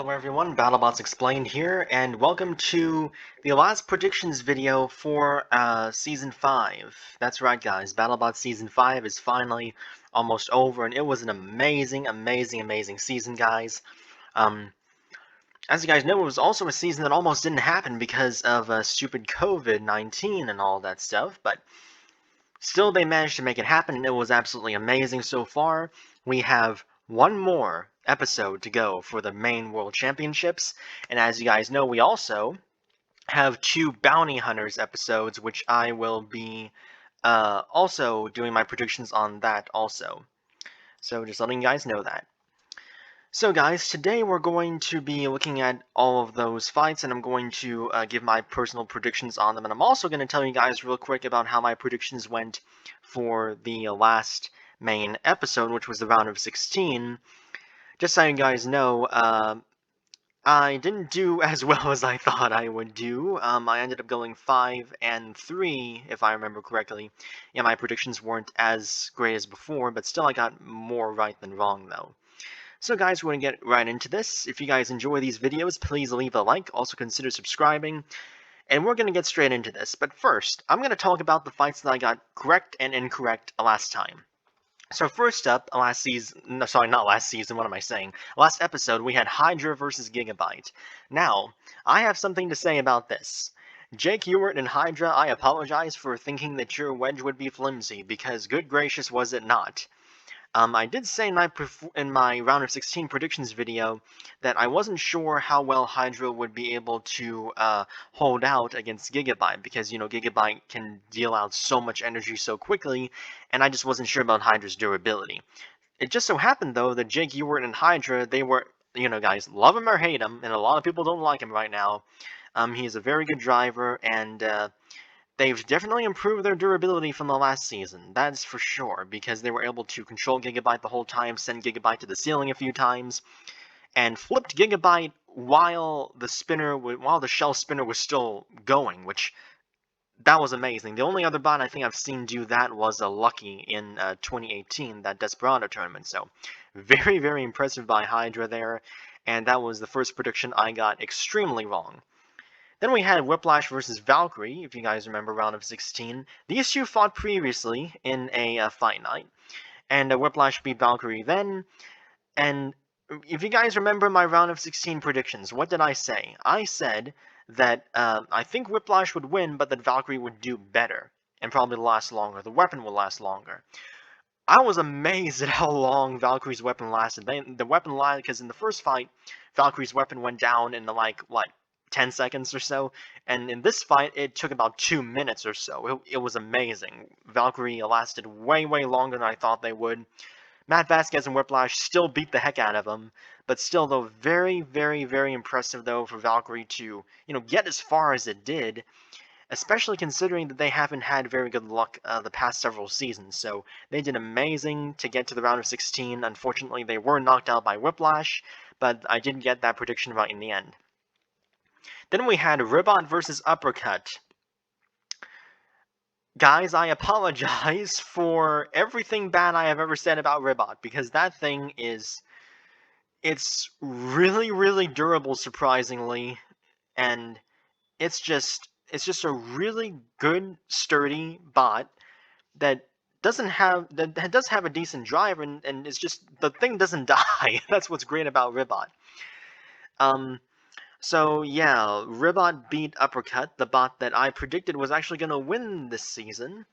Hello everyone, BattleBots Explained here, and welcome to the last predictions video for Season 5. That's right guys, BattleBots Season 5 is finally almost over, and it was an amazing season, guys. As you guys know, it was also a season that almost didn't happen because of stupid COVID-19 and all that stuff, but still they managed to make it happen, and it was absolutely amazing so far. We have one more episode to go for the main World Championships, and as you guys know, we also have two Bounty Hunters episodes, which I will be also doing my predictions on that also. So just letting you guys know that. So guys, today we're going to be looking at all of those fights, and I'm going to give my personal predictions on them, and I'm also going to tell you guys real quick about how my predictions went for the last main episode, which was the round of 16. Just so you guys know, I didn't do as well as I thought I would do. I ended up going 5 and 3, if I remember correctly. Yeah, my predictions weren't as great as before, but still I got more right than wrong, though. So guys, we're going to get right into this. If you guys enjoy these videos, please leave a like, also consider subscribing, and we're going to get straight into this. But first, I'm going to talk about the fights that I got correct and incorrect last time. So first up, last season, no, sorry, not last season, what am I saying? Last episode, we had Hydra versus Gigabyte. Now, I have something to say about this. Jake Ewart and Hydra, I apologize for thinking that your wedge would be flimsy, because good gracious was it not. I did say in my round of 16 predictions video that I wasn't sure how well Hydra would be able to hold out against Gigabyte, because, you know, Gigabyte can deal out so much energy so quickly, and I just wasn't sure about Hydra's durability. It just so happened, though, that Jake Ewart and Hydra, they were, you know, guys, love him or hate him, and a lot of people don't like him right now. He is a very good driver, and they've definitely improved their durability from the last season, that's for sure, because they were able to control Gigabyte the whole time, send Gigabyte to the ceiling a few times, and flipped Gigabyte while the shell spinner was still going, which that was amazing. The only other bot I think I've seen do that was a Lucky in 2018, that Desperado tournament. So very impressive by Hydra there, and that was the first prediction I got extremely wrong. Then we had Whiplash versus Valkyrie, if you guys remember round of 16. These two fought previously in a fight night, and Whiplash beat Valkyrie then. And if you guys remember my round of 16 predictions, what did I say? I said that I think Whiplash would win, but that Valkyrie would do better and probably last longer. The weapon would last longer. I was amazed at how long Valkyrie's weapon lasted. The weapon lasted because in the first fight, Valkyrie's weapon went down in like, what, 10 seconds or so, and in this fight it took about 2 minutes or so. It was amazing. Valkyrie lasted way longer than I thought they would. Matt Vasquez and Whiplash still beat the heck out of him, but still, though, very impressive, though, for Valkyrie to, you know, get as far as it did, especially considering that they haven't had very good luck the past several seasons. So they did amazing to get to the round of 16. Unfortunately, they were knocked out by Whiplash, but I did get that prediction right in the end. Then we had Ribot versus Uppercut. Guys, I apologize for everything bad I have ever said about Ribot, because that thing is... it's really durable, surprisingly, and it's just a really good, sturdy bot that does have a decent driver, and it's just, the thing doesn't die. That's what's great about Ribot. So yeah, Ribot beat Uppercut, the bot that I predicted was actually going to win this season.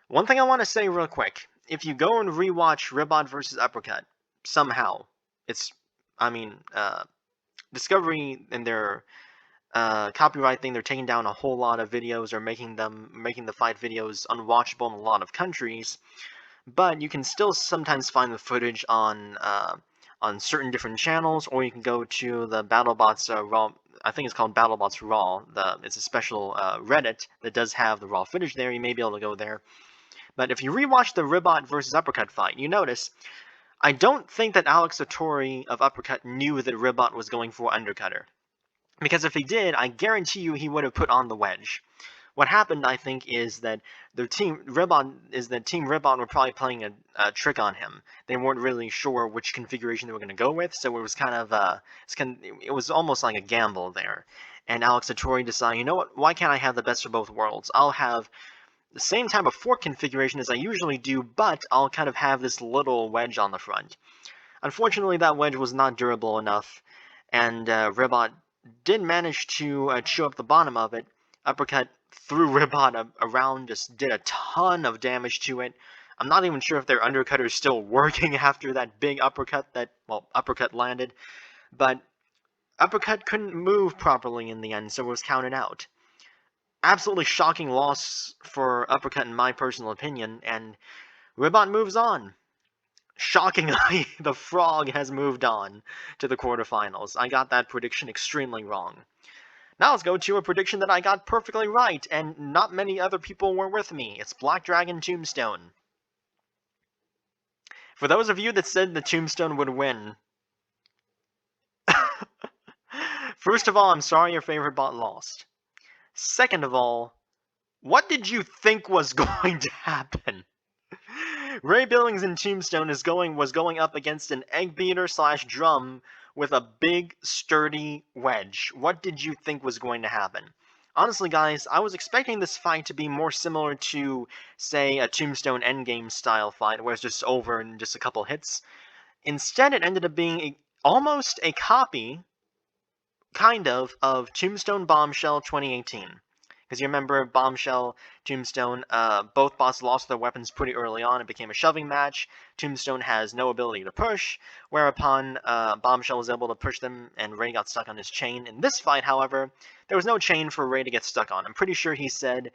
One thing I want to say real quick, if you go and rewatch Ribot versus Uppercut, somehow, Discovery and their copyright thing, they're taking down a whole lot of videos, or making the fight videos unwatchable in a lot of countries, but you can still sometimes find the footage on certain different channels, or you can go to the BattleBots Raw. I think it's called BattleBots Raw. It's a special Reddit that does have the raw footage there. You may be able to go there. But if you rewatch the Ribot versus Uppercut fight, you notice I don't think that Alex Satori of Uppercut knew that Ribot was going for Undercutter. Because if he did, I guarantee you he would have put on the wedge. what happened, I think, is that Team Ribbon were probably playing a trick on him. They weren't really sure which configuration they were going to go with, so it was it was almost like a gamble there. And Alex Satori decided, you know what? Why can't I have the best of both worlds? I'll have the same type of fork configuration as I usually do, but I'll kind of have this little wedge on the front. Unfortunately, that wedge was not durable enough, and Ribot did manage to chew up the bottom of it. Uppercut threw Ribot around, just did a ton of damage to it. I'm not even sure if their undercutter is still working after that big uppercut uppercut landed, but Uppercut couldn't move properly in the end, so it was counted out. Absolutely shocking loss for Uppercut in my personal opinion, and Ribot moves on. Shockingly, the Frog has moved on to the quarterfinals. I got that prediction extremely wrong. Now let's go to a prediction that I got perfectly right, and not many other people were with me. It's Black Dragon Tombstone. For those of you that said the Tombstone would win, first of all, I'm sorry your favorite bot lost. Second of all, what did you think was going to happen? Ray Billings in Tombstone was going up against an egg beater / drum with a big, sturdy wedge. What did you think was going to happen? Honestly, guys, I was expecting this fight to be more similar to, say, a Tombstone endgame style fight, where it's just over in just a couple hits. Instead, it ended up being almost a copy, kind of Tombstone Bombshell 2018. Because you remember Bombshell, Tombstone, both bots lost their weapons pretty early on. It became a shoving match. Tombstone has no ability to push, whereupon Bombshell was able to push them, and Ray got stuck on his chain. In this fight, however, there was no chain for Ray to get stuck on. I'm pretty sure he said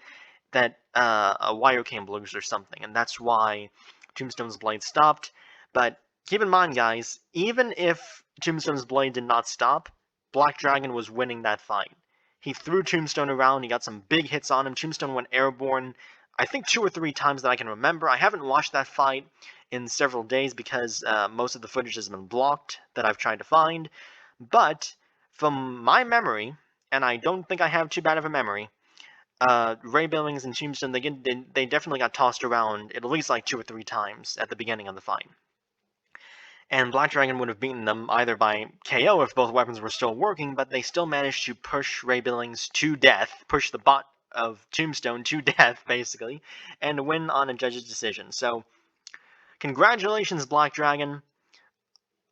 that a wire came loose or something, and that's why Tombstone's blade stopped. But keep in mind, guys, even if Tombstone's blade did not stop, Black Dragon was winning that fight. He threw Tombstone around, he got some big hits on him. Tombstone went airborne, I think 2 or 3 times that I can remember. I haven't watched that fight in several days because most of the footage has been blocked that I've tried to find. But from my memory, and I don't think I have too bad of a memory, Ray Billings and Tombstone, they definitely got tossed around at least like 2 or 3 times at the beginning of the fight. And Black Dragon would have beaten them either by KO if both weapons were still working, but they still managed to push Ray Billings to death, push the bot of Tombstone to death, basically, and win on a judge's decision. So, congratulations, Black Dragon.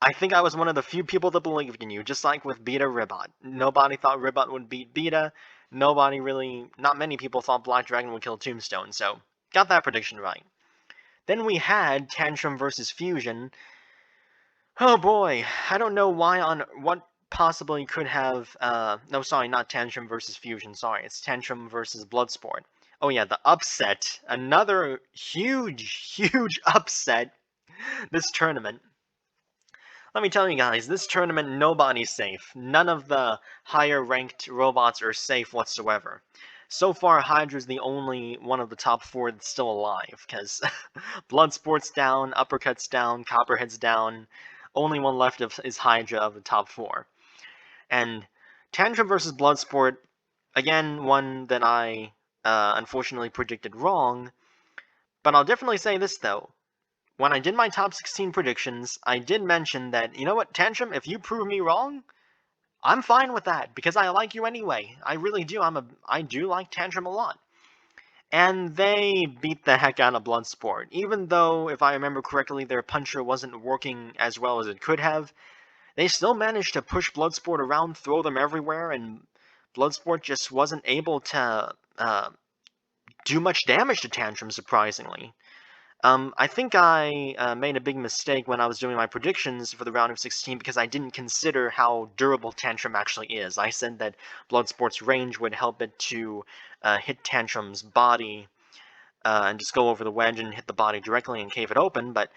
I think I was one of the few people that believed in you, just like with Beta Ribot. Nobody thought Ribot would beat Beta. Not many people thought Black Dragon would kill Tombstone, so got that prediction right. Then we had Tantrum versus Fusion. Oh boy, I don't know what possibly could have, no, sorry, not Tantrum versus Fusion, sorry, it's Tantrum versus Bloodsport. Oh yeah, the upset, another huge upset this tournament. Let me tell you guys, this tournament, nobody's safe. None of the higher ranked robots are safe whatsoever. So far, Hydra's the only one of the top 4 that's still alive, because Bloodsport's down, Uppercut's down, Copperhead's down. Only one left is Hydra of the top 4. And Tantrum versus Bloodsport, again, one that I unfortunately predicted wrong. But I'll definitely say this, though. When I did my top 16 predictions, I did mention that, you know what, Tantrum, if you prove me wrong, I'm fine with that, because I like you anyway. I really do. I do like Tantrum a lot. And they beat the heck out of Bloodsport. Even though, if I remember correctly, their puncher wasn't working as well as it could have, they still managed to push Bloodsport around, throw them everywhere, and Bloodsport just wasn't able to do much damage to Tantrum, surprisingly. I think I made a big mistake when I was doing my predictions for the round of 16 because I didn't consider how durable Tantrum actually is. I said that Bloodsport's range would help it to hit Tantrum's body and just go over the wedge and hit the body directly and cave it open, but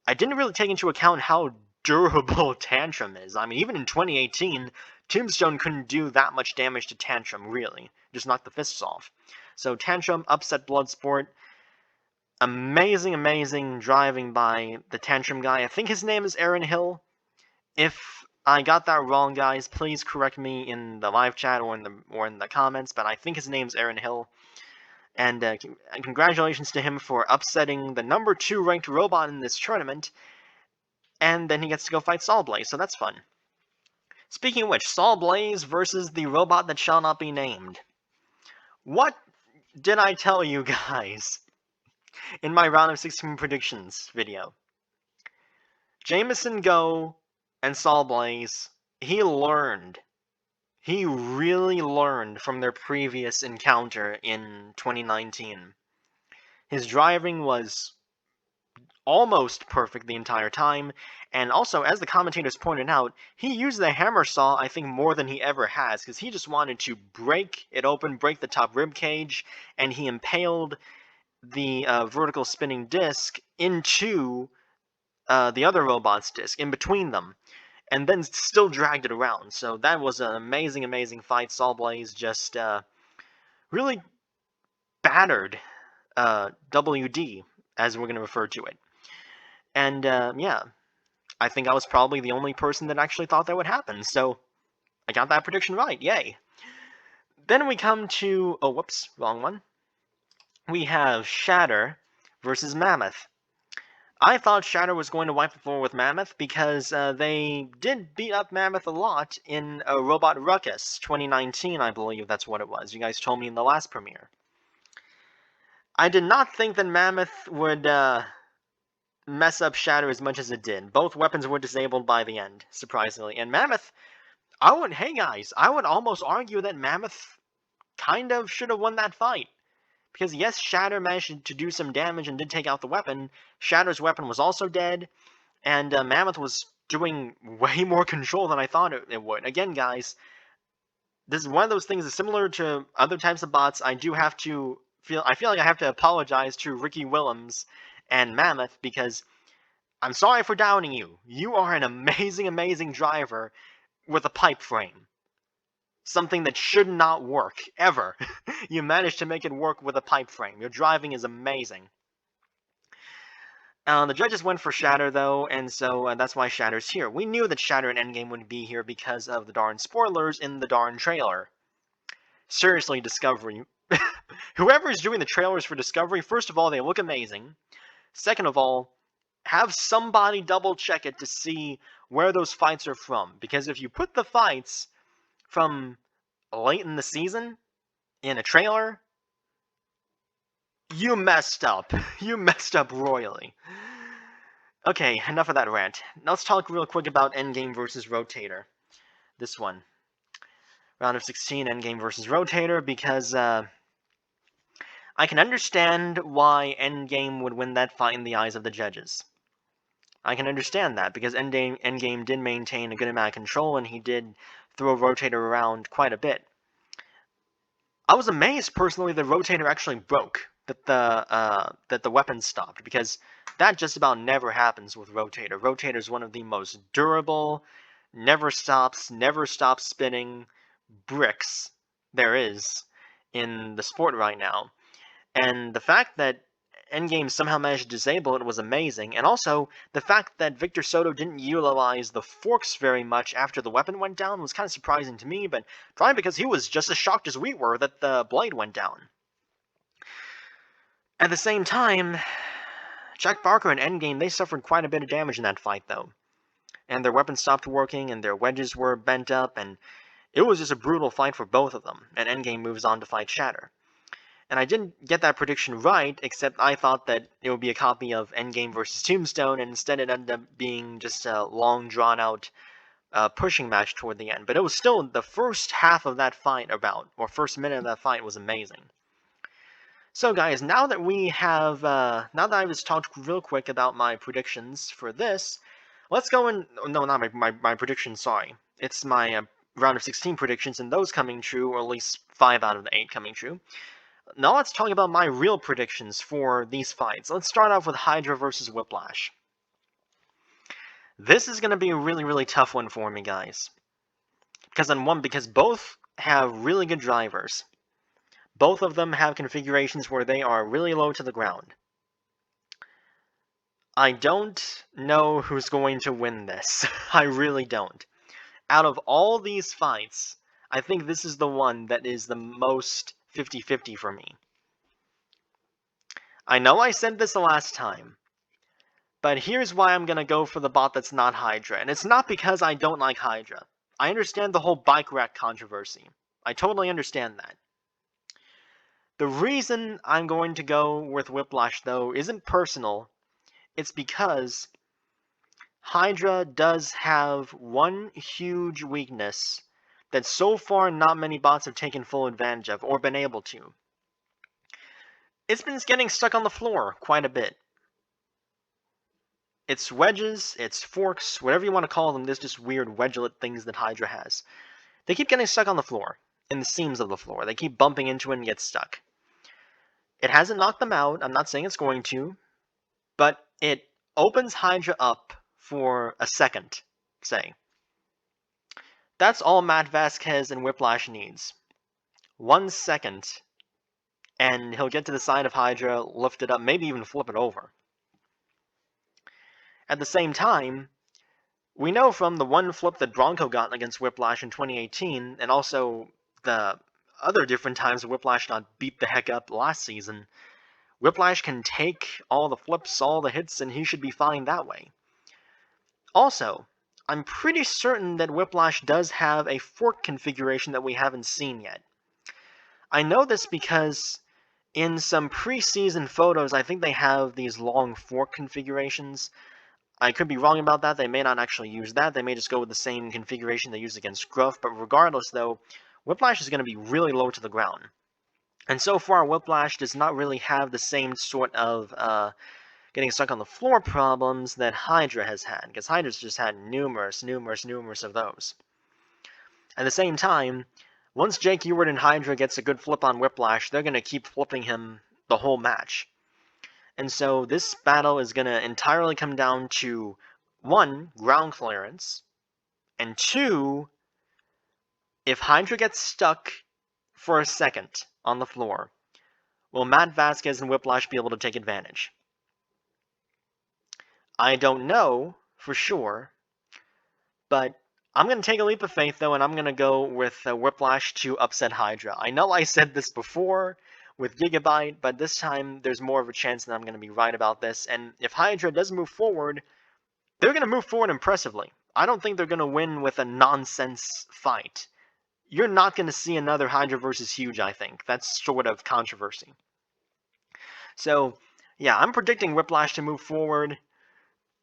I didn't really take into account how durable Tantrum is. I mean, even in 2018, Tombstone couldn't do that much damage to Tantrum, really. Just knock the fists off. So Tantrum upset Bloodsport. Amazing driving by the Tantrum guy. I think his name is Aaron Hill. If I got that wrong, guys, please correct me in the live chat or in the comments, but I think his name's Aaron Hill. And congratulations to him for upsetting the number 2 ranked robot in this tournament. And then he gets to go fight Saul Blaze, so that's fun. Speaking of which, Saul Blaze versus the robot that shall not be named. What did I tell you guys in my round of 16 predictions video? Jameson Go and Saul Blaze, he learned. He really learned from their previous encounter in 2019. His driving was almost perfect the entire time, and also, as the commentators pointed out, he used the hammer saw, I think, more than he ever has, because he just wanted to break it open, break the top rib cage, and he impaled the vertical spinning disc into the other robot's disc, in between them, and then still dragged it around. So that was an amazing, amazing fight. Saul Blaze just really battered WD, as we're going to refer to it. And yeah, I think I was probably the only person that actually thought that would happen, so I got that prediction right, yay. Then we come to, oh whoops, wrong one. We have Shatter versus Mammoth. I thought Shatter was going to wipe the floor with Mammoth because they did beat up Mammoth a lot in Robot Ruckus 2019, I believe that's what it was. You guys told me in the last premiere. I did not think that Mammoth would mess up Shatter as much as it did. Both weapons were disabled by the end, surprisingly. And Mammoth, hey guys, I would almost argue that Mammoth kind of should have won that fight. Because yes, Shatter managed to do some damage and did take out the weapon. Shatter's weapon was also dead, and Mammoth was doing way more control than I thought it would. Again, guys, this is one of those things that's similar to other types of bots. I feel like I have to apologize to Ricky Willems and Mammoth, because I'm sorry for downing you. You are an amazing, amazing driver with a pipe frame. Something that should not work, ever. You managed to make it work with a pipe frame. Your driving is amazing. The judges went for Shatter, though, and so that's why Shatter's here. We knew that Shatter and Endgame would be here because of the darn spoilers in the darn trailer. Seriously, Discovery. Whoever is doing the trailers for Discovery, first of all, they look amazing. Second of all, have somebody double check it to see where those fights are from. Because if you put the fights from late in the season in a trailer, you messed up. You messed up royally. Okay, enough of that rant. Now let's talk real quick about Endgame versus Rotator. This one. Round of 16, Endgame versus Rotator, because I can understand why Endgame would win that fight in the eyes of the judges. I can understand that, because Endgame did maintain a good amount of control, and he did throw Rotator around quite a bit. I was amazed, personally, that Rotator actually broke, that the weapon stopped, because that just about never happens with Rotator. Rotator is one of the most durable, never stops spinning bricks there is in the sport right now. And the fact that Endgame somehow managed to disable it was amazing, and also the fact that Victor Soto didn't utilize the forks very much after the weapon went down was kind of surprising to me, but probably because he was just as shocked as we were that the blade went down. At the same time, Jack Barker and Endgame, they suffered quite a bit of damage in that fight, though. And their weapons stopped working, and their wedges were bent up, and it was just a brutal fight for both of them, and Endgame moves on to fight Shatter. And I didn't get that prediction right, except I thought that it would be a copy of Endgame vs. Tombstone, and instead it ended up being just a long, drawn-out pushing match toward the end. But it was still, the first half of that fight first minute of that fight was amazing. So guys, now that I've just talked real quick about my predictions for this, let's go in, no, not my predictions, sorry. It's my round of 16 predictions, and those coming true, or at least 5 out of the 8 coming true. Now let's talk about my real predictions for these fights. Let's start off with Hydra versus Whiplash. This is going to be a really, really tough one for me, guys. Because both have really good drivers. Both of them have configurations where they are really low to the ground. I don't know who's going to win this. I really don't. Out of all these fights, I think this is the one that is the most 50-50 for me. I know I said this the last time, but here's why I'm gonna go for the bot that's not Hydra, and it's not because I don't like Hydra. I understand the whole bike rack controversy. I totally understand that. The reason I'm going to go with Whiplash, though, isn't personal. It's because Hydra does have one huge weakness that so far not many bots have taken full advantage of, or been able to. It's been getting stuck on the floor quite a bit. It's wedges, it's forks, whatever you want to call them, there's just weird wedgelet things that Hydra has. They keep getting stuck on the floor, in the seams of the floor. They keep bumping into it and get stuck. It hasn't knocked them out, I'm not saying it's going to, but it opens Hydra up for a second, say. That's all Matt Vasquez and Whiplash needs. 1 second, and he'll get to the side of Hydra, lift it up, maybe even flip it over. At the same time, we know from the one flip that Bronco got against Whiplash in 2018, and also the other different times Whiplash got beat the heck up last season, Whiplash can take all the flips, all the hits, and he should be fine that way. Also, I'm pretty certain that Whiplash does have a fork configuration that we haven't seen yet. I know this because in some preseason photos, I think they have these long fork configurations. I could be wrong about that. They may not actually use that. They may just go with the same configuration they use against Gruff. But regardless, though, Whiplash is going to be really low to the ground. And so far, Whiplash does not really have the same sort of getting stuck on the floor problems that Hydra has had. Because Hydra's just had numerous of those. At the same time, once Jake Ewart and Hydra gets a good flip on Whiplash, they're going to keep flipping him the whole match. And so this battle is going to entirely come down to, 1, ground clearance, and 2, if Hydra gets stuck for a second on the floor, will Matt Vasquez and Whiplash be able to take advantage? I don't know for sure, but I'm going to take a leap of faith, though, and I'm going to go with Whiplash to upset Hydra. I know I said this before with Gigabyte, but this time there's more of a chance that I'm going to be right about this. And if Hydra does move forward, they're going to move forward impressively. I don't think they're going to win with a nonsense fight. You're not going to see another Hydra versus Huge, I think. That's sort of controversy. So, yeah, I'm predicting Whiplash to move forward.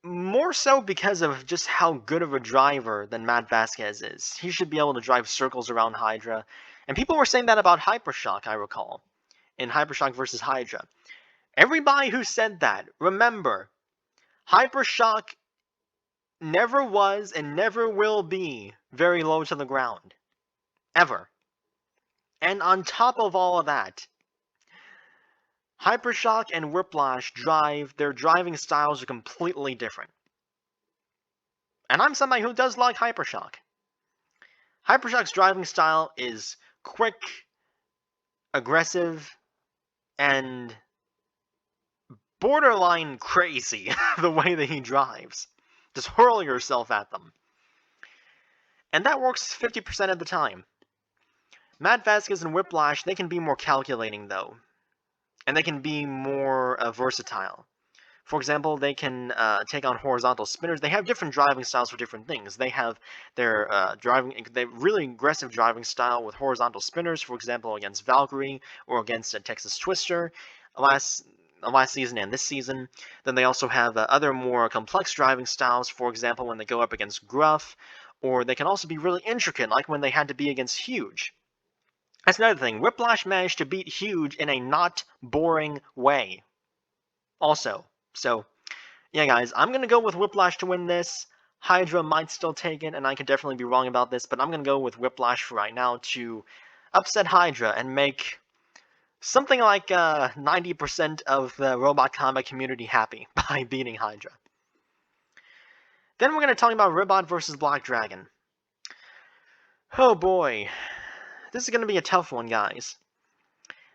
More so because of just how good of a driver than Matt Vasquez is. He should be able to drive circles around Hydra. And people were saying that about Hypershock, I recall, in Hypershock versus Hydra. Everybody who said that, remember, Hypershock never was and never will be very low to the ground. Ever. And on top of all of that, Hypershock and Whiplash their driving styles are completely different. And I'm somebody who does like Hypershock. Hypershock's driving style is quick, aggressive, and borderline crazy the way that he drives. Just hurl yourself at them. And that works 50% of the time. Matt Vasquez and Whiplash, they can be more calculating, though. And they can be more versatile. For example, they can take on horizontal spinners. They have different driving styles for different things. They have their really aggressive driving style with horizontal spinners, for example, against Valkyrie or against a Texas Twister last season and this season. Then they also have other more complex driving styles, for example, when they go up against Gruff, or they can also be really intricate, like when they had to be against Huge. That's another thing. Whiplash managed to beat Huge in a not boring way. Also. So, yeah, guys, I'm going to go with Whiplash to win this. Hydra might still take it, and I could definitely be wrong about this, but I'm going to go with Whiplash for right now to upset Hydra and make something like 90% of the Robot Combat community happy by beating Hydra. Then we're going to talk about Ribot versus Black Dragon. Oh boy. This is going to be a tough one, guys.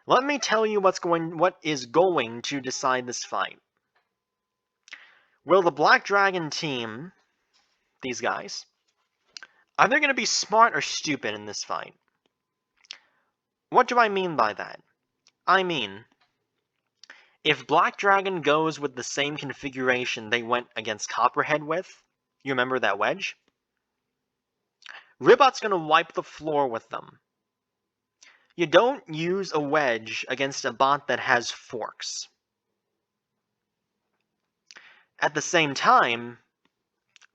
Let me tell you what is going to decide this fight. Will the Black Dragon team, these guys, are they going to be smart or stupid in this fight? What do I mean by that? I mean, If Black Dragon goes with the same configuration they went against Copperhead with, you remember that wedge? Ribot's going to wipe the floor with them. You don't use a wedge against a bot that has forks. At the same time,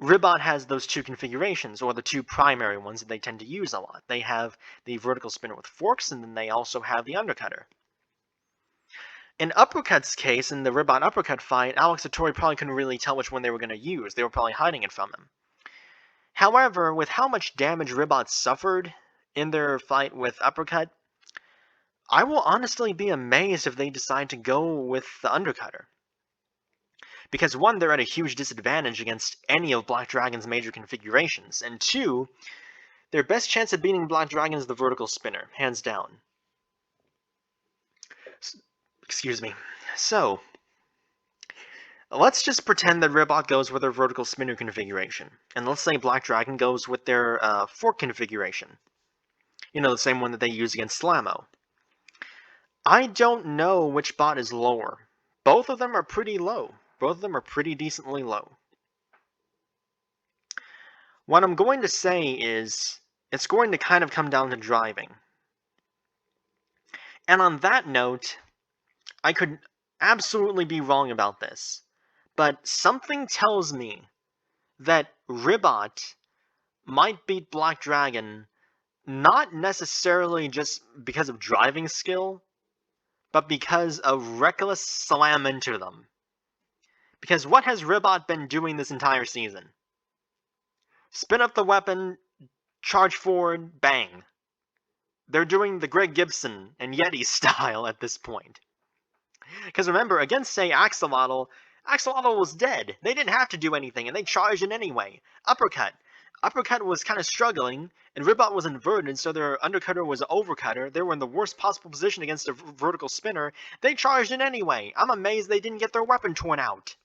Ribot has those two configurations, or the two primary ones that they tend to use a lot. They have the vertical spinner with forks, and then they also have the undercutter. In Uppercut's case, in the Ribot Uppercut fight, Alex Satori probably couldn't really tell which one they were going to use. They were probably hiding it from him. However, with how much damage Ribot suffered in their fight with Uppercut, I will honestly be amazed if they decide to go with the undercutter. Because one, they're at a huge disadvantage against any of Black Dragon's major configurations, and two, their best chance of beating Black Dragon is the vertical spinner, hands down. Excuse me. So, let's just pretend that Ribot goes with their vertical spinner configuration, and let's say Black Dragon goes with their fork configuration. You know, the same one that they use against Slammo. I don't know which bot is lower. Both of them are pretty low. Both of them are pretty decently low. What I'm going to say is, it's going to kind of come down to driving. And on that note, I could absolutely be wrong about this, but something tells me that Ribot might beat Black Dragon not necessarily just because of driving skill, but because of reckless slam into them. Because what has Ribot been doing this entire season? Spin up the weapon, charge forward, bang. They're doing the Greg Gibson and Yeti style at this point. Because remember, against, say, Axolotl was dead. They didn't have to do anything, and they charged in anyway. Uppercut was kind of struggling, and Ribot was inverted, so their undercutter was an overcutter. They were in the worst possible position against a vertical spinner. They charged in anyway. I'm amazed they didn't get their weapon torn out.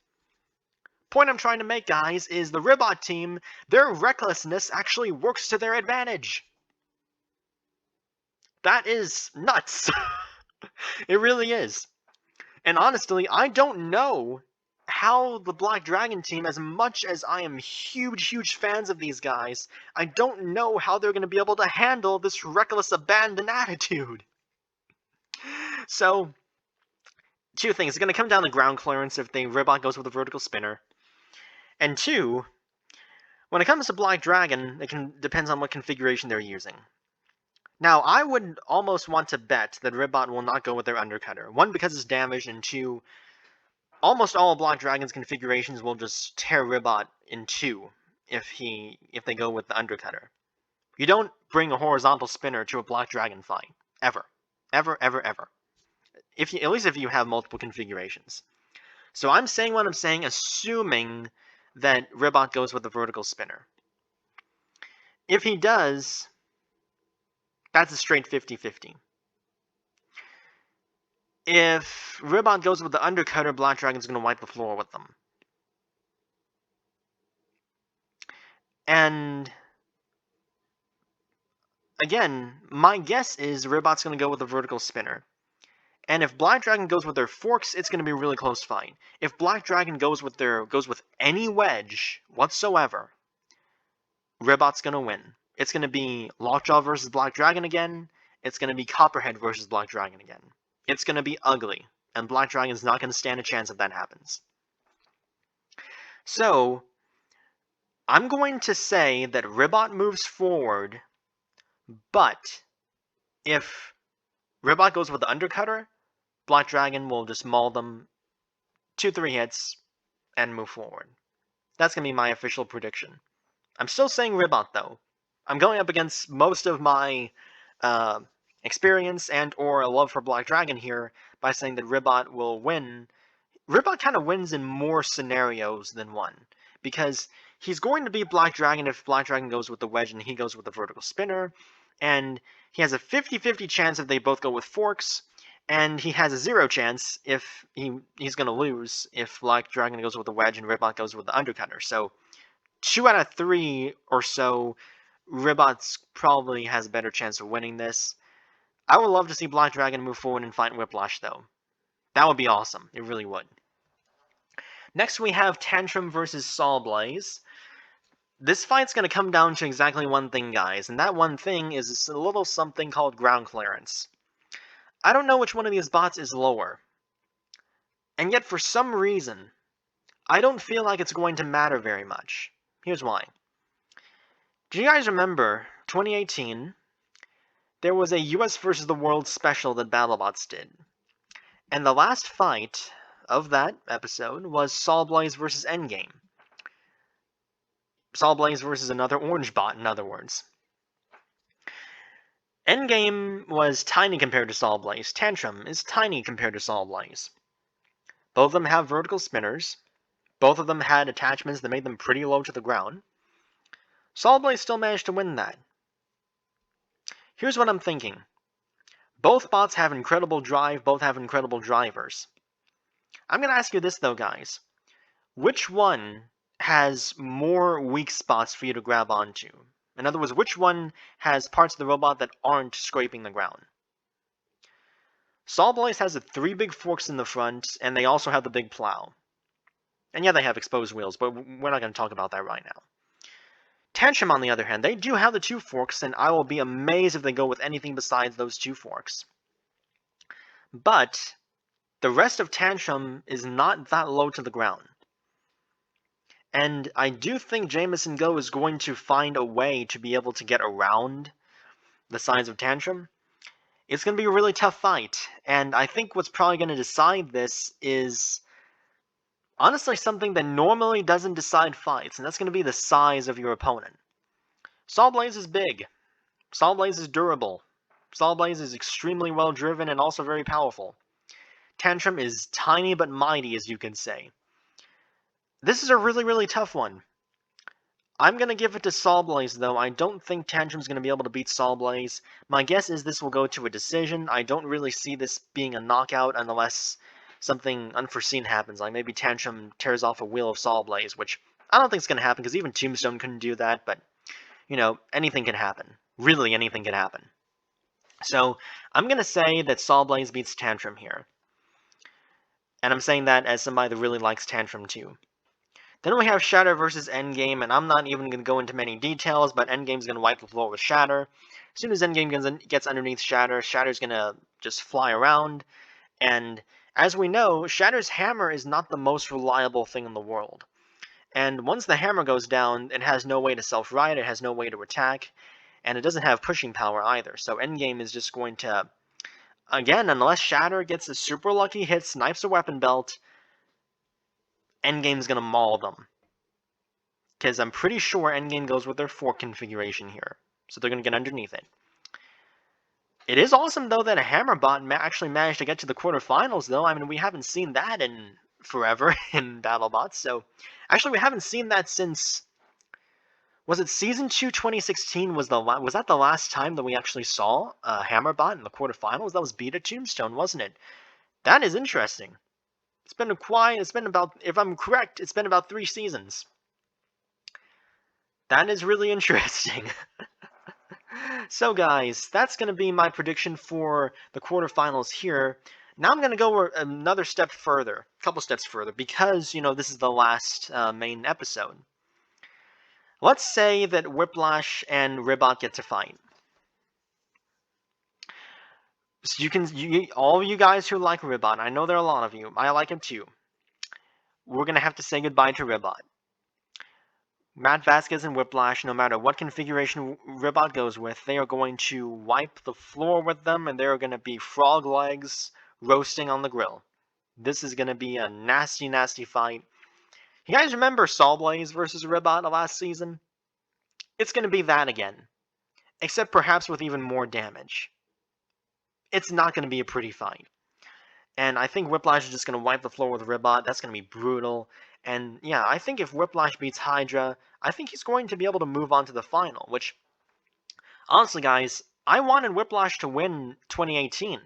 Point I'm trying to make, guys, is the Ribot team, their recklessness actually works to their advantage. That is nuts. It really is. And honestly, I don't know how the Black Dragon team, as much as I am huge fans of these guys, I don't know how they're going to be able to handle this reckless abandon attitude. So, two things. It's going to come down to ground clearance if the Ribot goes with a vertical spinner. And two, when it comes to Black Dragon, it depends on what configuration they're using. Now, I would almost want to bet that Ribot will not go with their undercutter. One, because it's damaged, and two, almost all of Black Dragon's configurations will just tear Ribot in two if they go with the undercutter. You don't bring a horizontal spinner to a Black Dragon fight. Ever. Ever. At least if you have multiple configurations. So I'm saying what I'm saying, assuming that Ribot goes with the vertical spinner. If he does, that's a straight 50-50. If Ribot goes with the undercutter, Black Dragon's going to wipe the floor with them. And again, my guess is Ribot's going to go with the vertical spinner. And if Black Dragon goes with their forks, it's going to be a really close fight. If Black Dragon goes with any wedge whatsoever, Ribot's going to win. It's going to be Lockjaw versus Black Dragon again. It's going to be Copperhead versus Black Dragon again. It's going to be ugly, and Black Dragon's not going to stand a chance if that happens. So, I'm going to say that Ribot moves forward, but if Ribot goes with the undercutter, Black Dragon will just maul them 2-3 hits and move forward. That's going to be my official prediction. I'm still saying Ribot, though. I'm going up against most of my experience and or a love for Black Dragon here by saying that Ribot will win. Ribot kind of wins in more scenarios than one, because he's going to beat Black Dragon if Black Dragon goes with the wedge and he goes with the vertical spinner, and he has a 50-50 chance if they both go with forks, and he has a 0 chance if he's going to lose if Black Dragon goes with the wedge and Ribot goes with the undercutter. So 2 out of 3 or so, Ribot's probably has a better chance of winning this. I would love to see Black Dragon move forward and fight Whiplash, though. That would be awesome. It really would. Next, we have Tantrum versus Saw Blaze. This fight's going to come down to exactly one thing, guys, and that one thing is a little something called ground clearance. I don't know which one of these bots is lower. And yet, for some reason, I don't feel like it's going to matter very much. Here's why. Do you guys remember 2018? There was a US vs. the World special that BattleBots did. And the last fight of that episode was Saw Blaze vs. Endgame. Saw Blaze versus another orange bot, in other words. Endgame was tiny compared to Saw Blaze. Tantrum is tiny compared to Saw Blaze. Both of them have vertical spinners. Both of them had attachments that made them pretty low to the ground. Saw Blaze still managed to win that. Here's what I'm thinking. Both bots have incredible drive, both have incredible drivers. I'm going to ask you this though, guys. Which one has more weak spots for you to grab onto? In other words, which one has parts of the robot that aren't scraping the ground? Saw Blaze has the 3 big forks in the front, and they also have the big plow. And yeah, they have exposed wheels, but we're not going to talk about that right now. Tantrum, on the other hand, they do have the 2 forks, and I will be amazed if they go with anything besides those 2 forks. But the rest of Tantrum is not that low to the ground. And I do think Jameson Go is going to find a way to be able to get around the sides of Tantrum. It's going to be a really tough fight, and I think what's probably going to decide this is honestly something that normally doesn't decide fights, and that's going to be the size of your opponent. Saw Blaze is big. Saw Blaze is durable. Saw Blaze is extremely well driven and also very powerful. Tantrum is tiny but mighty, as you could say. This is a really, really tough one. I'm going to give it to Saw Blaze, though. I don't think Tantrum's going to be able to beat Saw Blaze. My guess is this will go to a decision. I don't really see this being a knockout unless something unforeseen happens. Like maybe Tantrum tears off a wheel of Saw Blaze, which I don't think is going to happen because even Tombstone couldn't do that. But, you know, anything can happen. Really, anything can happen. So I'm going to say that Saw Blaze beats Tantrum here. And I'm saying that as somebody that really likes Tantrum too. Then we have Shatter versus Endgame, and I'm not even going to go into many details, but Endgame's going to wipe the floor with Shatter. As soon as Endgame gets underneath Shatter, Shatter's going to just fly around. And as we know, Shatter's hammer is not the most reliable thing in the world. And once the hammer goes down, it has no way to self-right, it has no way to attack, and it doesn't have pushing power either. So Endgame is just going to, again, unless Shatter gets a super lucky hit, snipes a weapon belt, Endgame's going to maul them. Because I'm pretty sure Endgame goes with their fork configuration here. So they're going to get underneath it. It is awesome, though, that a Hammerbot actually managed to get to the quarterfinals, though. I mean, we haven't seen that in forever in BattleBots. So, actually, we haven't seen that since... Was it Season 2 2016 was that the last time that we actually saw a Hammerbot in the quarterfinals? That was Beta Tombstone, wasn't it? That is interesting. It's been about, if I'm correct, it's been about 3 seasons. That is really interesting. So guys, that's going to be my prediction for the quarterfinals here. Now I'm going to go another step further, a couple steps further, because, you know, this is the last main episode. Let's say that Whiplash and Ribot get to fight. So all of you guys who like Ribot, I know there are a lot of you, I like him too. We're going to have to say goodbye to Ribot. Matt Vasquez and Whiplash, no matter what configuration Ribot goes with, they are going to wipe the floor with them, and there are going to be frog legs roasting on the grill. This is going to be a nasty, nasty fight. You guys remember Saw Blaze versus Ribot last season? It's going to be that again, except perhaps with even more damage. It's not going to be a pretty fight. And I think Whiplash is just going to wipe the floor with Ribot. That's going to be brutal. And yeah, I think if Whiplash beats Hydra, I think he's going to be able to move on to the final, which, honestly guys, I wanted Whiplash to win 2018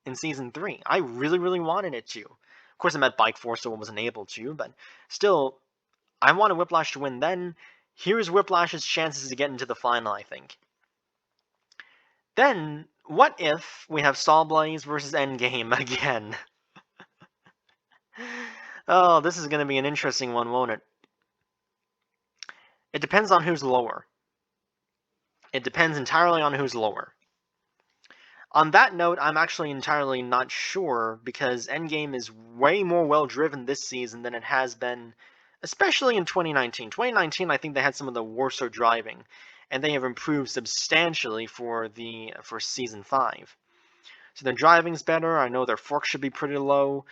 in Season 3. I really, really wanted it to. Of course, I met Bike Force, so I wasn't able to, but still, I wanted Whiplash to win then. Here's Whiplash's chances to get into the final, I think. Then, what if we have Saw Blaze versus Endgame again? Oh, this is going to be an interesting one, won't it? It depends on who's lower. It depends entirely on who's lower. On that note, I'm actually entirely not sure, because Endgame is way more well-driven this season than it has been, especially in 2019. 2019, I think they had some of the worser driving, and they have improved substantially for Season 5. So their driving's better. I know their forks should be pretty low.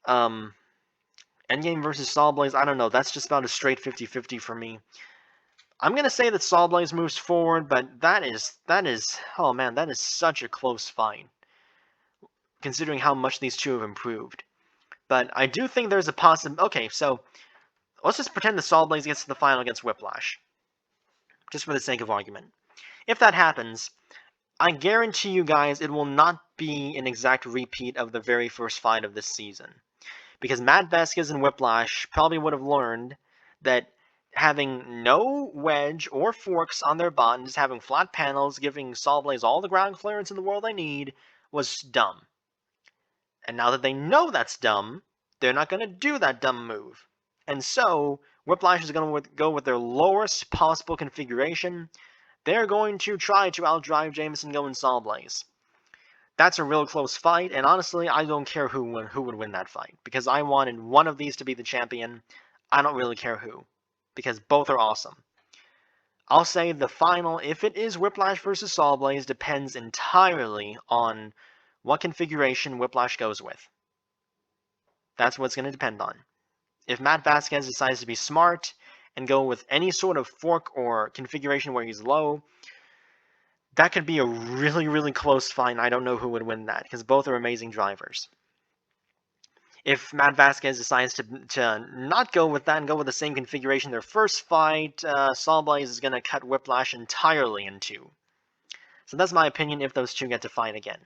Endgame versus Saw Blaze, I don't know. That's just about a straight 50-50 for me. I'm going to say that Saw Blaze moves forward, but that is, oh man, that is such a close fight, considering how much these two have improved. But I do think there's a possibility. Okay, so let's just pretend the Saw Blaze gets to the final against Whiplash, just for the sake of argument. If that happens, I guarantee you guys it will not be an exact repeat of the very first fight of this season. Because Matt Vasquez and Whiplash probably would have learned that having no wedge or forks on their buttons, having flat panels, giving Saw Blaze all the ground clearance in the world they need, was dumb. And now that they know that's dumb, they're not going to do that dumb move. And so, Whiplash is going to go with their lowest possible configuration. They're going to try to outdrive Jameson Go and Saw Blaze. That's a real close fight, and honestly, I don't care who would win that fight, because I wanted one of these to be the champion. I don't really care who, because both are awesome. I'll say the final, if it is Whiplash versus Saw Blaze, depends entirely on what configuration Whiplash goes with. That's what it's going to depend on. If Matt Vasquez decides to be smart and go with any sort of fork or configuration where he's low, that could be a really, really close fight. I don't know who would win that, because both are amazing drivers. If Matt Vasquez decides to not go with that and go with the same configuration their first fight, Saw Blaze is going to cut Whiplash entirely in two. So that's my opinion if those two get to fight again.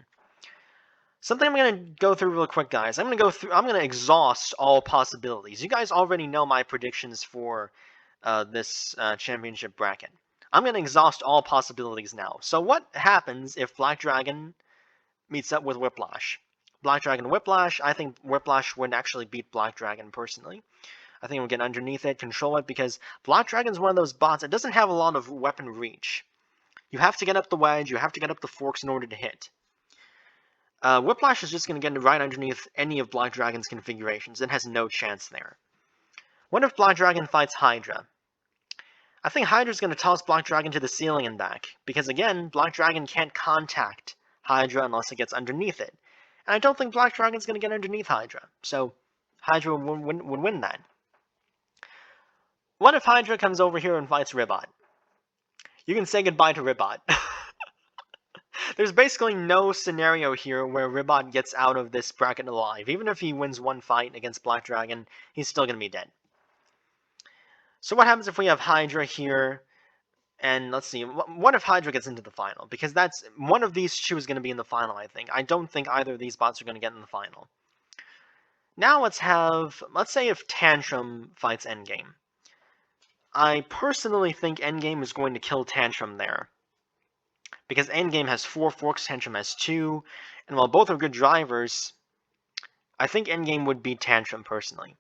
Something I'm going to go through real quick, guys. I'm going to exhaust all possibilities. You guys already know my predictions for this championship bracket. I'm going to exhaust all possibilities now. So what happens if Black Dragon meets up with Whiplash? Black Dragon Whiplash, I think Whiplash would actually beat Black Dragon personally. I think we'll get underneath it, control it, because Black Dragon's one of those bots that doesn't have a lot of weapon reach. You have to get up the wedge, you have to get up the forks in order to hit. Whiplash is just going to get right underneath any of Black Dragon's configurations and has no chance there. What if Black Dragon fights Hydra? I think Hydra's going to toss Black Dragon to the ceiling and back, because again, Black Dragon can't contact Hydra unless it gets underneath it. And I don't think Black Dragon's going to get underneath Hydra, so Hydra would win that. What if Hydra comes over here and fights Ribot? You can say goodbye to Ribot. There's basically no scenario here where Ribot gets out of this bracket alive. Even if he wins one fight against Black Dragon, he's still going to be dead. So what happens if we have Hydra here? And let's see, what if Hydra gets into the final? Because that's one of these two is going to be in the final, I think. I don't think either of these bots are going to get in the final. Now let's say if Tantrum fights Endgame. I personally think Endgame is going to kill Tantrum there. Because Endgame has 4 forks, Tantrum has 2. And while both are good drivers, I think Endgame would beat Tantrum personally.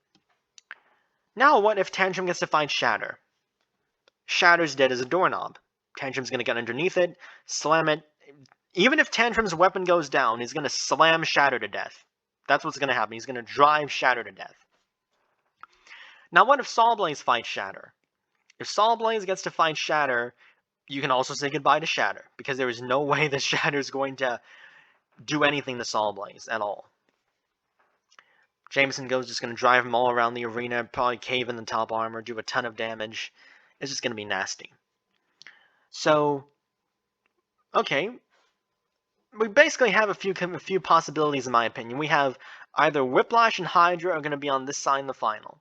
Now what if Tantrum gets to fight Shatter? Shatter's dead as a doorknob. Tantrum's going to get underneath it, slam it. Even if Tantrum's weapon goes down, he's going to slam Shatter to death. That's what's going to happen. He's going to drive Shatter to death. Now what if Saw Blaze fights Shatter? If Saw Blaze gets to fight Shatter, you can also say goodbye to Shatter, because there is no way that Shatter's going to do anything to Saw Blaze at all. Jameson Go's just going to drive him all around the arena, probably cave in the top armor, do a ton of damage. It's just going to be nasty. So, okay. We basically have a few possibilities, in my opinion. We have either Whiplash and Hydra are going to be on this side in the final.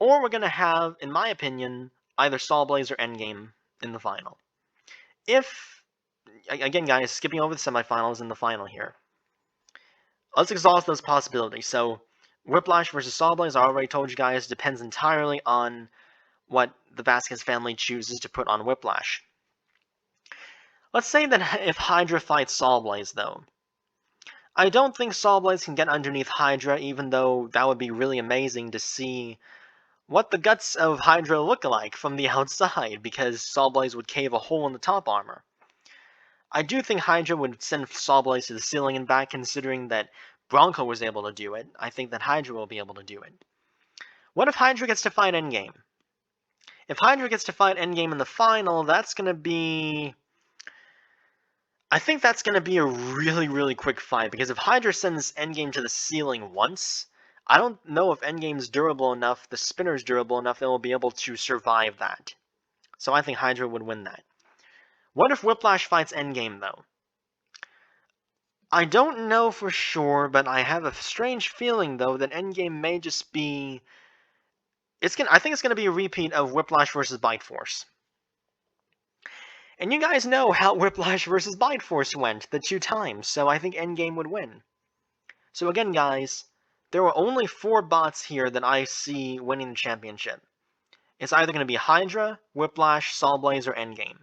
Or we're going to have, in my opinion, either Saw Blaze or Endgame in the final. If, again guys, skipping over the semifinals in the final here. Let's exhaust those possibilities. So, Whiplash versus Saw Blaze, I already told you guys, depends entirely on what the Vasquez family chooses to put on Whiplash. Let's say that if Hydra fights Saw Blaze, though, I don't think Saw Blaze can get underneath Hydra, even though that would be really amazing to see what the guts of Hydra look like from the outside, because Saw Blaze would cave a hole in the top armor. I do think Hydra would send Saw Blaze to the ceiling and back, considering that Bronco was able to do it. I think that Hydra will be able to do it. What if Hydra gets to fight Endgame? If Hydra gets to fight Endgame in the final, that's going to be... I think that's going to be a really, really quick fight, because if Hydra sends Endgame to the ceiling once, I don't know if Endgame's durable enough, the spinner's durable enough, that will be able to survive that. So I think Hydra would win that. What if Whiplash fights Endgame, though? I don't know for sure, but I have a strange feeling, though, that Endgame may just be... I think it's going to be a repeat of Whiplash versus Bite Force. And you guys know how Whiplash versus Bite Force went the 2 times, so I think Endgame would win. So again, guys, there are only 4 bots here that I see winning the championship. It's either going to be Hydra, Whiplash, Saw Blaze, or Endgame.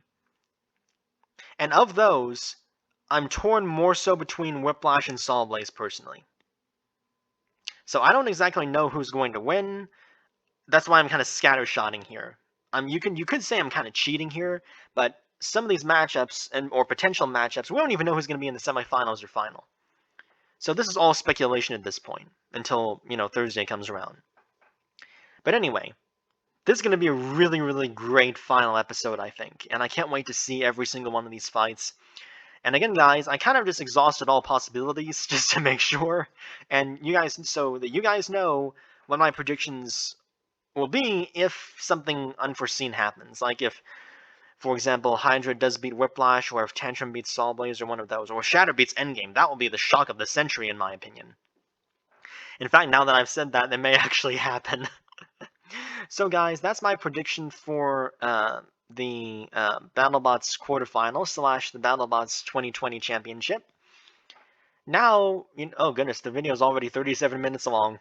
And of those, I'm torn more so between Whiplash and Saw Blaze, personally. So I don't exactly know who's going to win. That's why I'm kind of scattershotting here. You could say I'm kind of cheating here, but some of these matchups, or potential matchups, we don't even know who's going to be in the semifinals or final. So this is all speculation at this point, until, Thursday comes around. But anyway, this is going to be a really, really great final episode, I think. And I can't wait to see every single one of these fights. And again, guys, I kind of just exhausted all possibilities just to make sure. And so that you guys know what my predictions will be if something unforeseen happens. Like if, for example, Hydra does beat Whiplash, or if Tantrum beats Saw Blaze, or one of those. Or Shatter beats Endgame. That will be the shock of the century, in my opinion. In fact, now that I've said that, it may actually happen. So guys, that's my prediction for the BattleBots quarterfinal / the BattleBots 2020 championship. Now, oh goodness, the video is already 37 minutes long.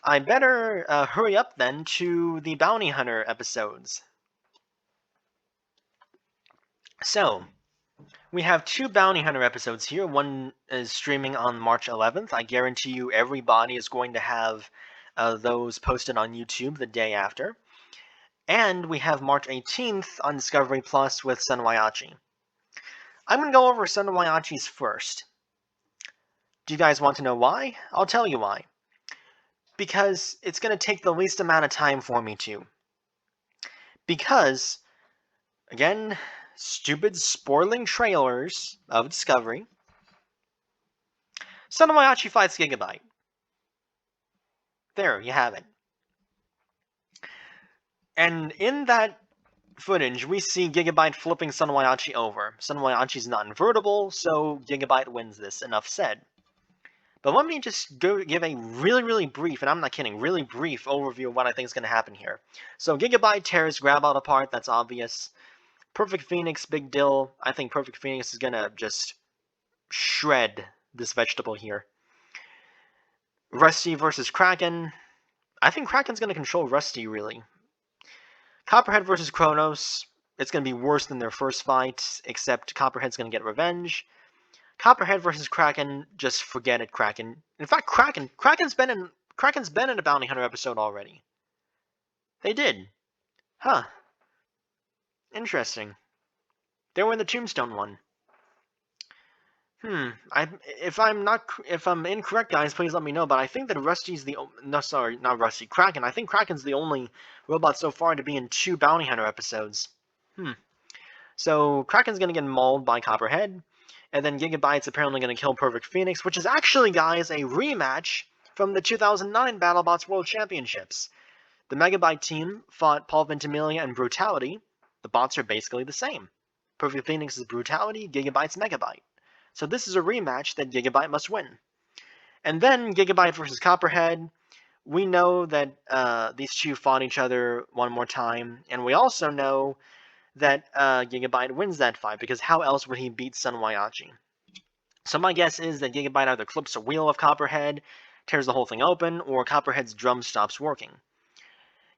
I better hurry up then to the Bounty Hunter episodes. So, we have 2 Bounty Hunter episodes here. One is streaming on March 11th. I guarantee you everybody is going to have those posted on YouTube the day after. And we have March 18th on Discovery Plus with Senwaiachi. I'm going to go over Senwaiachi's first. Do you guys want to know why? I'll tell you why. Because it's going to take the least amount of time for me to. Because, again, stupid spoiling trailers of Discovery. Senwaiachi fights Gigabyte. There, you have it. And in that footage, we see Gigabyte flipping Senwaiachi over. Senwaiachi's not invertible, so Gigabyte wins this, enough said. But let me just give a really, really brief, and I'm not kidding, really brief overview of what I think is going to happen here. So Gigabyte tears Grabout apart, that's obvious. Perfect Phoenix, big deal. I think Perfect Phoenix is going to just shred this vegetable here. Rusty versus Kraken. I think Kraken's going to control Rusty, really. Copperhead versus Kronos. It's going to be worse than their first fight, except Copperhead's going to get revenge. Copperhead versus Kraken, just forget it, Kraken. In fact, Kraken's been in a Bounty Hunter episode already. They did. Huh. Interesting. They were in the Tombstone one. If I'm incorrect, guys, please let me know. But I think that Rusty's not Rusty, Kraken. I think Kraken's the only robot so far to be in 2 Bounty Hunter episodes. So Kraken's gonna get mauled by Copperhead, and then Gigabyte's apparently gonna kill Perfect Phoenix, which is actually, guys, a rematch from the 2009 BattleBots World Championships. The Megabyte team fought Paul Ventimiglia and Brutality. The bots are basically the same. Perfect Phoenix is Brutality, Gigabyte's Megabyte. So this is a rematch that Gigabyte must win. And then Gigabyte versus Copperhead. We know that these 2 fought each other one more time. And we also know that Gigabyte wins that fight, because how else would he beat Senwaiachi? So my guess is that Gigabyte either clips a wheel of Copperhead, tears the whole thing open, or Copperhead's drum stops working.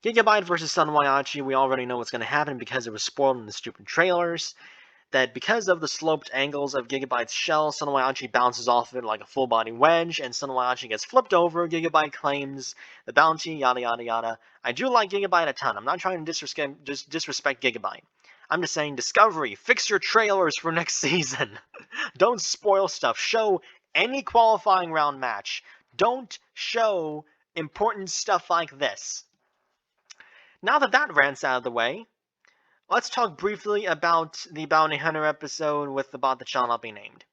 Gigabyte versus Senwaiachi, we already know what's going to happen because it was spoiled in the stupid trailers. that because of the sloped angles of Gigabyte's shell, Senoiachi bounces off of it like a full-body wedge, and Senoiachi gets flipped over. Gigabyte claims the bounty, yada yada yada. I do like Gigabyte a ton. I'm not trying to disrespect Gigabyte. I'm just saying, Discovery, fix your trailers for next season. Don't spoil stuff. Show any qualifying round match. Don't show important stuff like this. Now that that rant's out of the way, let's talk briefly about the Bounty Hunter episode with the bot that shall not be named.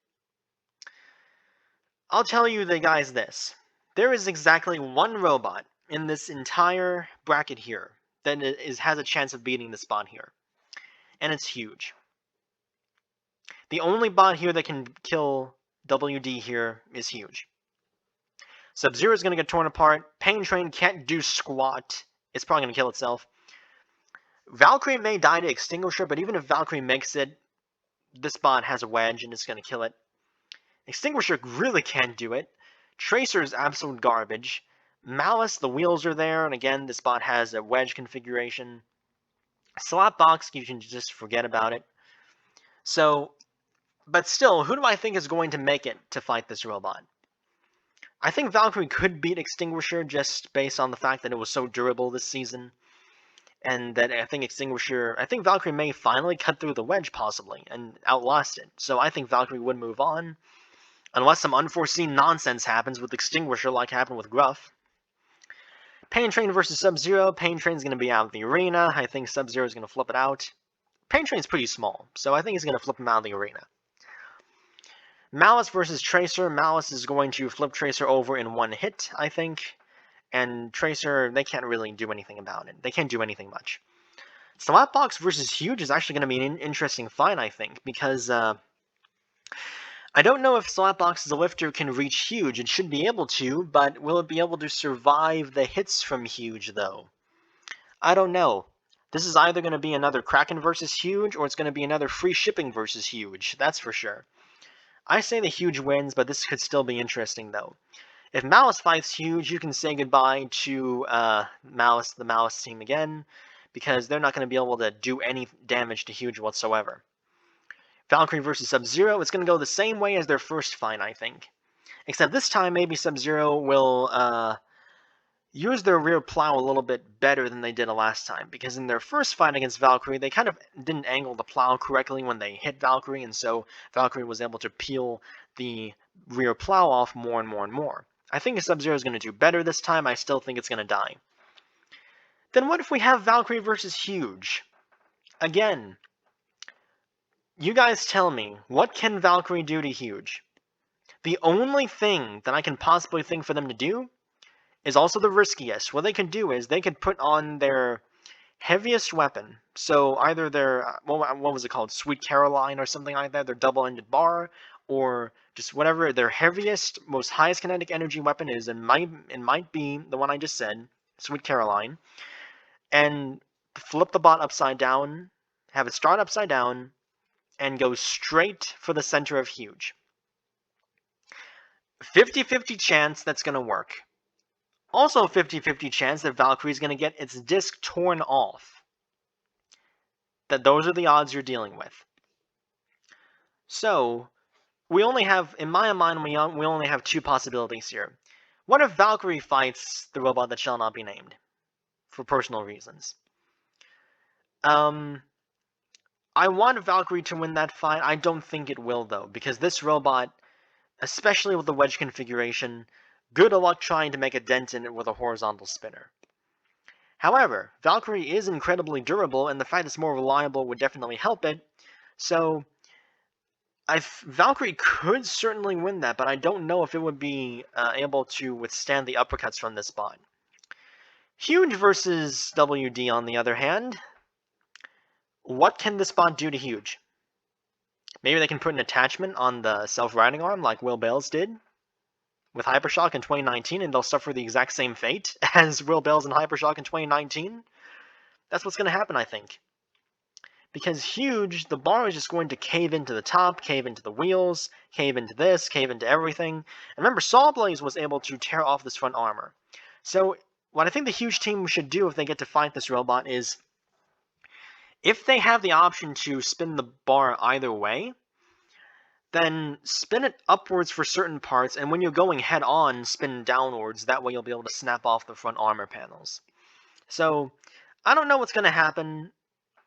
I'll tell you the guys this. There is exactly one robot in this entire bracket here that has a chance of beating this bot here. And it's huge. The only bot here that can kill WD here is huge. Sub-Zero is going to get torn apart. Pain Train can't do squat. It's probably going to kill itself. Valkyrie may die to Extinguisher, but even if Valkyrie makes it, this bot has a wedge and it's going to kill it. Extinguisher really can't do it. Tracer is absolute garbage. Malice, the wheels are there, and again, this bot has a wedge configuration. Slapbox, you can just forget about it. So, but still, who do I think is going to make it to fight this robot? I think Valkyrie could beat Extinguisher just based on the fact that it was so durable this season. And that I think Valkyrie may finally cut through the wedge possibly and outlast it. So I think Valkyrie would move on. Unless some unforeseen nonsense happens with Extinguisher like happened with Gruff. Pain Train versus Sub-Zero. Pain Train's going to be out of the arena. I think Sub-Zero is going to flip it out. Pain Train's pretty small, so I think he's going to flip him out of the arena. Malice versus Tracer. Malice is going to flip Tracer over in one hit, I think. And Tracer, they can't really do anything about it. They can't do anything much. Slapbox versus Huge is actually going to be an interesting fight, I think, because I don't know if Slapbox as a lifter can reach Huge. It should be able to, but will it be able to survive the hits from Huge, though? I don't know. This is either going to be another Kraken versus Huge, or it's going to be another free shipping versus Huge. That's for sure. I say the Huge wins, but this could still be interesting, though. If Malice fights Huge, you can say goodbye to the Malice team again, because they're not going to be able to do any damage to Huge whatsoever. Valkyrie versus Sub-Zero, it's going to go the same way as their first fight, I think. Except this time, maybe Sub-Zero will use their rear plow a little bit better than they did last time. Because in their first fight against Valkyrie, they kind of didn't angle the plow correctly when they hit Valkyrie, and so Valkyrie was able to peel the rear plow off more and more and more. I think Sub-Zero is going to do better this time. I still think it's going to die. Then what if we have Valkyrie versus Huge? Again, you guys tell me, what can Valkyrie do to Huge? The only thing that I can possibly think for them to do is also the riskiest. What they could do is they could put on their heaviest weapon. So either their, what was it called? Sweet Caroline or something like that, their double-ended bar, or just whatever their heaviest, most highest kinetic energy weapon is. It might be the one I just said, Sweet Caroline. And flip the bot upside down, have it start upside down, and go straight for the center of Huge. 50-50 chance that's going to work. Also 50-50 chance that Valkyrie is going to get its disc torn off. Those are the odds you're dealing with. So, we only have, in my mind, we only have two possibilities here. What if Valkyrie fights the robot that shall not be named? For personal reasons. I want Valkyrie to win that fight. I don't think it will, though, because this robot, especially with the wedge configuration, good luck trying to make a dent in it with a horizontal spinner. However, Valkyrie is incredibly durable, and the fact it's more reliable would definitely help it. So, Valkyrie could certainly win that, but I don't know if it would be able to withstand the uppercuts from this bot. Huge versus WD, on the other hand. What can this bot do to Huge? Maybe they can put an attachment on the self-riding arm like Will Bales did with Hypershock in 2019, and they'll suffer the exact same fate as Will Bales and Hypershock in 2019. That's what's going to happen, I think. Because Huge, the bar is just going to cave into the top, cave into the wheels, cave into this, cave into everything. And remember, Sawblaze was able to tear off this front armor. So, what I think the Huge team should do if they get to fight this robot is, If they have the option to spin the bar either way, then spin it upwards for certain parts, and when you're going head-on, spin downwards. That way you'll be able to snap off the front armor panels. So, I don't know what's going to happen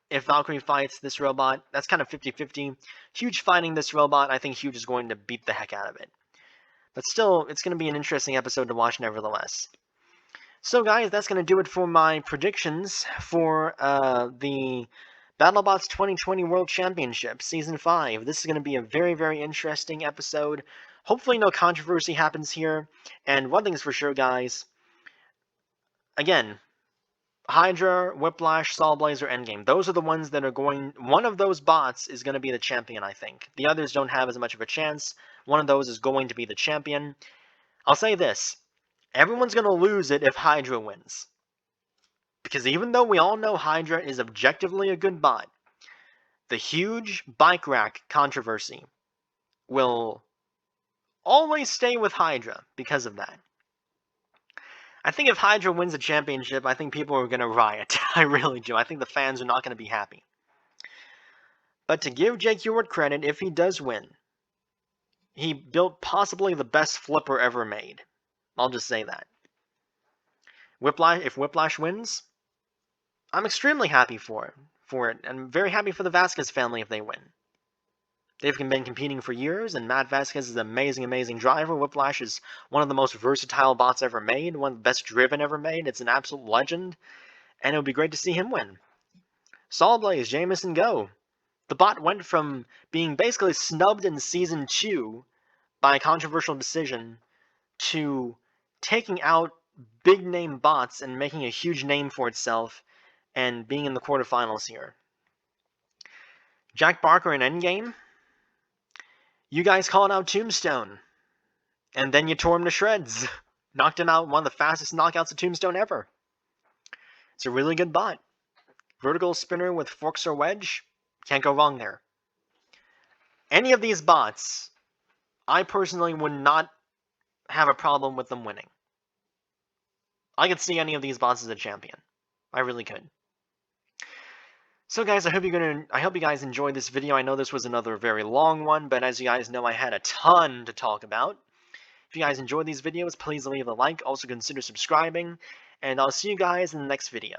if Valkyrie fights this robot. That's kind of 50-50. Huge fighting this robot, I think Huge is going to beat the heck out of it. But still, it's going to be an interesting episode to watch nevertheless. So guys, that's going to do it for my predictions for the BattleBots 2020 World Championship Season 5. This is going to be a very, very interesting episode. Hopefully no controversy happens here. And one thing's for sure, guys. Again, Hydra, Whiplash, Soul Blazer, Endgame. Those are the ones that are going... One of those bots is going to be the champion, I think. The others don't have as much of a chance. One of those is going to be the champion. I'll say this. Everyone's going to lose it if Hydra wins. Because even though we all know Hydra is objectively a good bot, the huge bike rack controversy will always stay with Hydra because of that. I think if Hydra wins the championship, I think people are going to riot. I really do. I think the fans are not going to be happy. But to give Jake Ewart credit, if he does win, he built possibly the best flipper ever made. I'll just say that. Whiplash, if Whiplash wins, I'm extremely happy for it. I'm very happy for the Vasquez family if they win. They've been competing for years, and Matt Vasquez is an amazing, amazing driver. Whiplash is one of the most versatile bots ever made, one of the best driven ever made. It's an absolute legend, and it would be great to see him win. Soul Blaze, Jameson Go. The bot went from being basically snubbed in Season 2 by a controversial decision to taking out big-name bots and making a huge name for itself and being in the quarterfinals here. Jack Barker in Endgame. You guys called out Tombstone, and then you tore him to shreds. Knocked him out, one of the fastest knockouts of Tombstone ever. It's a really good bot. Vertical spinner with Forks or Wedge, can't go wrong there. Any of these bots, I personally would not have a problem with them winning. I could see any of these bots as a champion. I really could. So guys, I hope you guys enjoyed this video. I know this was another very long one, but as you guys know, I had a ton to talk about. If you guys enjoyed these videos, please leave a like. Also consider subscribing, and I'll see you guys in the next video.